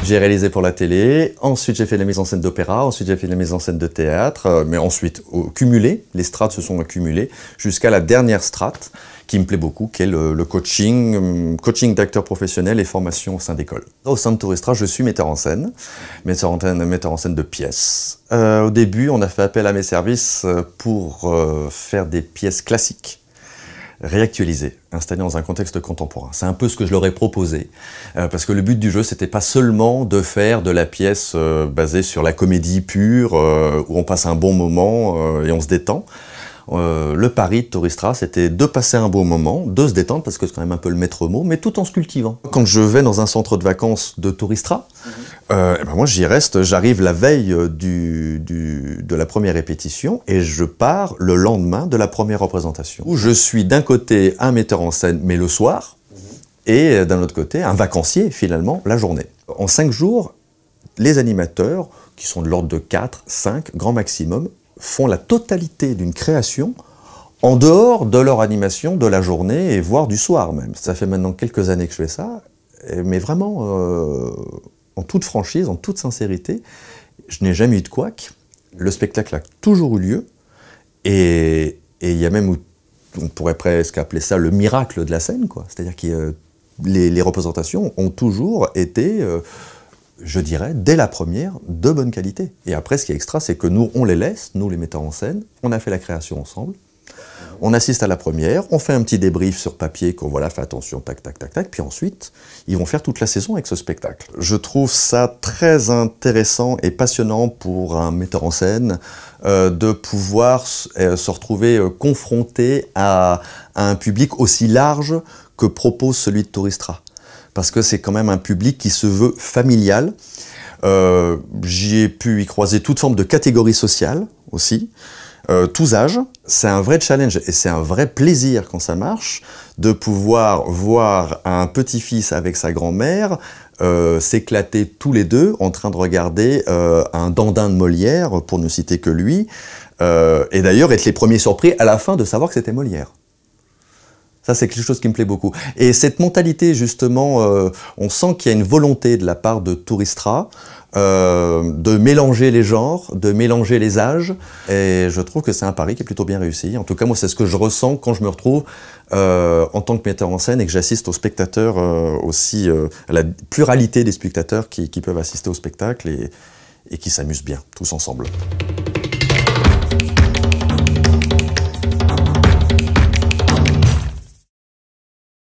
J'ai réalisé pour la télé, ensuite j'ai fait la mise en scène d'opéra, ensuite j'ai fait la mise en scène de théâtre, mais ensuite, cumulé, les strates se sont accumulées jusqu'à la dernière strate qui me plaît beaucoup, qui est le coaching, coaching d'acteurs professionnels et formation au sein d'écoles. Au sein de Touristra, je suis metteur en scène de pièces. Au début, on a fait appel à mes services pour faire des pièces classiques, réactualisées, installées dans un contexte contemporain. C'est un peu ce que je leur ai proposé, parce que le but du jeu, c'était pas seulement de faire de la pièce basée sur la comédie pure, où on passe un bon moment et on se détend. Le pari de Touristra, c'était de passer un bon moment, de se détendre, parce que c'est quand même un peu le maître mot, mais tout en se cultivant. Quand je vais dans un centre de vacances de Touristra, moi j'y reste, j'arrive la veille de la première répétition et je pars le lendemain de la première représentation. Où je suis d'un côté un metteur en scène, mais le soir, et d'un autre côté un vacancier finalement, la journée. En 5 jours, les animateurs, qui sont de l'ordre de 4, 5, grand maximum, font la totalité d'une création en dehors de leur animation de la journée et voire du soir même. Ça fait maintenant quelques années que je fais ça, mais vraiment en toute franchise, en toute sincérité, je n'ai jamais eu de couac. Le spectacle a toujours eu lieu et il y a même, on pourrait presque appeler ça le miracle de la scène, quoi. C'est-à-dire que les représentations ont toujours été je dirais, dès la première, de bonne qualité. Et après, ce qui est extra, c'est que nous, on les laisse, nous les metteurs en scène, on a fait la création ensemble, on assiste à la première, on fait un petit débrief sur papier, qu'on voilà, fait attention, tac, tac, tac, tac, puis ensuite, ils vont faire toute la saison avec ce spectacle. Je trouve ça très intéressant et passionnant pour un metteur en scène de pouvoir se retrouver confronté à un public aussi large que propose celui de Touristra. Parce que c'est quand même un public qui se veut familial. J'ai pu y croiser toute forme de catégorie sociale aussi, tous âges. C'est un vrai challenge et c'est un vrai plaisir quand ça marche de pouvoir voir un petit-fils avec sa grand-mère s'éclater tous les deux en train de regarder un Dandin de Molière, pour ne citer que lui, et d'ailleurs être les premiers surpris à la fin de savoir que c'était Molière. Ça, c'est quelque chose qui me plaît beaucoup. Et cette mentalité, justement, on sent qu'il y a une volonté de la part de Touristra de mélanger les genres, de mélanger les âges. Et je trouve que c'est un pari qui est plutôt bien réussi. En tout cas, moi, c'est ce que je ressens quand je me retrouve en tant que metteur en scène et que j'assiste aux spectateurs aussi, à la pluralité des spectateurs qui peuvent assister au spectacle et qui s'amusent bien, tous ensemble.